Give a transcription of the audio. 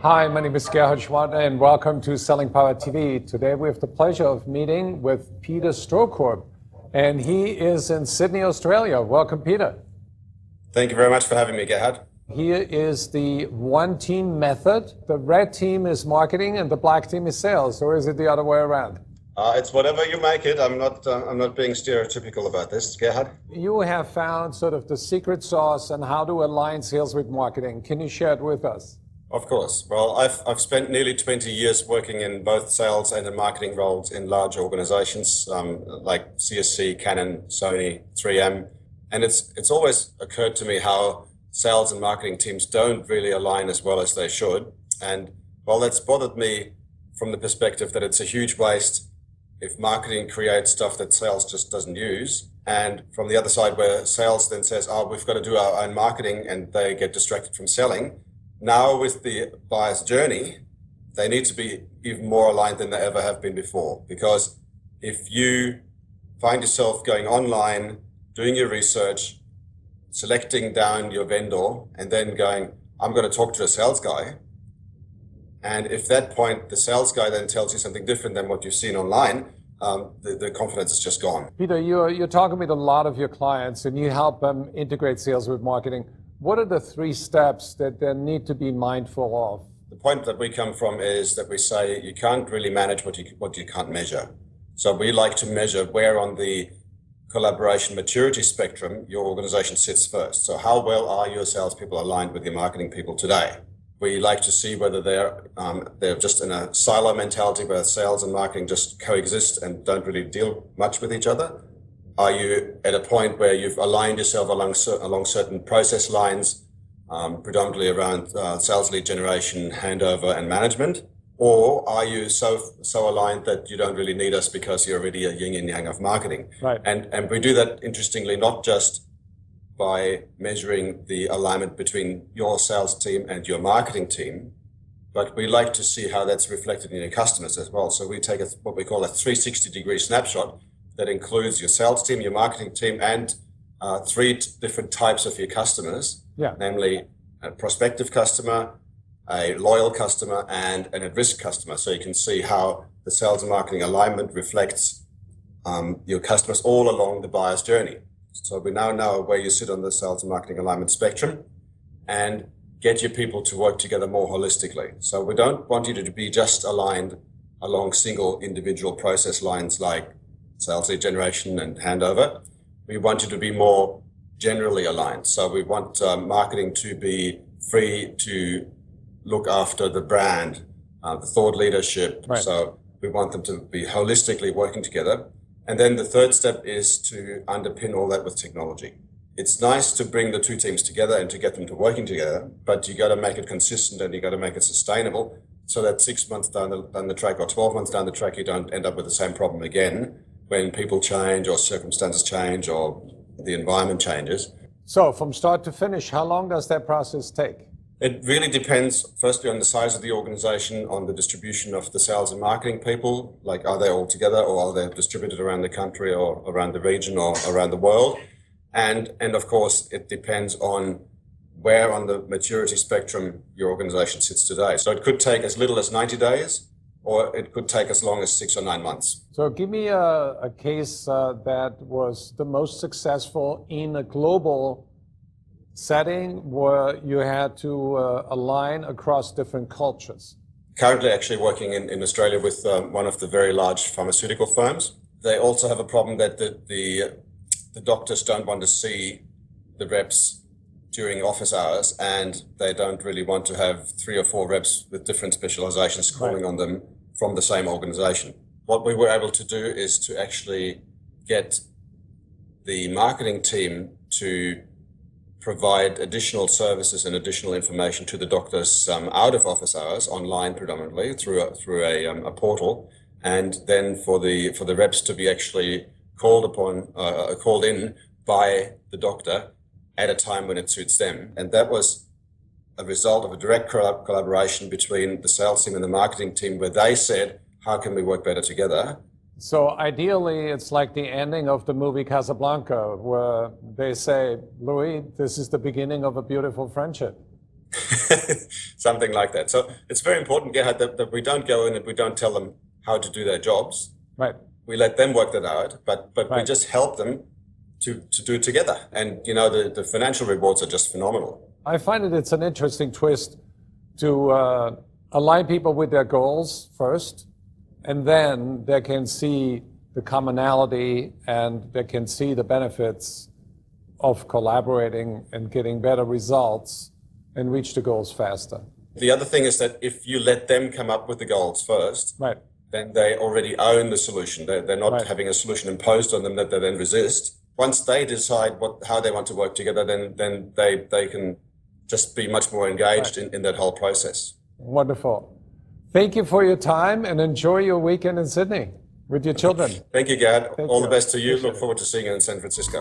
Hi, my name is Gerhard Schwant, and welcome to Selling Power TV. Today we have the pleasure of meeting with Peter Strocorp, and he is in Sydney, Australia. Welcome, Peter. Thank you very much for having me, Gerhard. Here is the one team method. The red team is marketing and the black team is sales, or is it the other way around? It's whatever you make it. I'm not being stereotypical about this, Gerhard. You have found sort of the secret sauce on how to align sales with marketing. Can you share it with us? Of course. Well, I've spent nearly 20 years working in both sales and in marketing roles in large organizations like CSC, Canon, Sony, 3M. And it's always occurred to me how sales and marketing teams don't really align as well as they should. And well, that's bothered me from the perspective that it's a huge waste if marketing creates stuff that sales just doesn't use. And from the other side, where sales then says, oh, we've got to do our own marketing, and they get distracted from selling. Now with the buyer's journey, they need to be even more aligned than they ever have been before. Because if you find yourself going online, doing your research, selecting down your vendor, and then going, I'm going to talk to a sales guy. And if that point, the sales guy then tells you something different than what you've seen online, the confidence is just gone. Peter, you're talking with a lot of your clients and you help them integrate sales with marketing. What are the 3 steps that they need to be mindful of? The point that we come from is that we say you can't really manage what you can't measure. So we like to measure where on the collaboration maturity spectrum your organization sits first. So how well are your salespeople aligned with your marketing people today? We like to see whether they're just in a silo mentality where sales and marketing just coexist and don't really deal much with each other. Are you at a point where you've aligned yourself along certain process lines, predominantly around sales lead generation, handover, and management? Or are you so aligned that you don't really need us because you're already a yin and yang of marketing? Right. And we do that, interestingly, not just by measuring the alignment between your sales team and your marketing team, but we like to see how that's reflected in your customers as well. So we take what we call a 360-degree snapshot that includes your sales team, your marketing team, and 3 different types of your customers, namely a prospective customer, a loyal customer, and an at-risk customer. So you can see how the sales and marketing alignment reflects your customers all along the buyer's journey. So we now know where you sit on the sales and marketing alignment spectrum and get your people to work together more holistically. So we don't want you to be just aligned along single individual process lines like sales lead generation and handover. We want you to be more generally aligned. So we want marketing to be free to look after the brand, the thought leadership. Right. So we want them to be holistically working together. And then the third step is to underpin all that with technology. It's nice to bring the 2 teams together and to get them to working together, but you got to make it consistent and you got to make it sustainable so that 6 months down the track or 12 months down the track, you don't end up with the same problem again when people change or circumstances change or the environment changes. So from start to finish, how long does that process take? It really depends, firstly, on the size of the organization, on the distribution of the sales and marketing people, like are they all together or are they distributed around the country or around the region or around the world? And of course, it depends on where on the maturity spectrum your organization sits today. So it could take as little as 90 days, or it could take as long as 6 or 9 months. So give me a case that was the most successful in a global setting where you had to align across different cultures. Currently actually working in Australia with one of the very large pharmaceutical firms. They also have a problem that the doctors don't want to see the reps during office hours, and they don't really want to have 3 or 4 reps with different specializations calling on them from the same organization. What we were able to do is to actually get the marketing team to provide additional services and additional information to the doctors out of office hours, online predominantly through a portal, and then for the reps to be actually called in by the doctor at a time when it suits them. And that was a result of a direct collaboration between the sales team and the marketing team, where they said, how can we work better together? So ideally, it's like the ending of the movie Casablanca, where they say, Louis, this is the beginning of a beautiful friendship. Something like that. So it's very important, Gerhard, that we don't go in and we don't tell them how to do their jobs. Right. We let them work that out, but we Right. just help them to do it together. And, you know, the financial rewards are just phenomenal. I find it's an interesting twist to align people with their goals first, and then they can see the commonality and they can see the benefits of collaborating and getting better results and reach the goals faster. The other thing is that if you let them come up with the goals first, Right. then they already own the solution. They're not Right. having a solution imposed on them that they then resist. Once they decide how they want to work together, then they can just be much more engaged in that whole process. Wonderful. Thank you for your time and enjoy your weekend in Sydney with your children. Thank you, Gad. All you. the best to you. Appreciate Look forward to seeing you in San Francisco.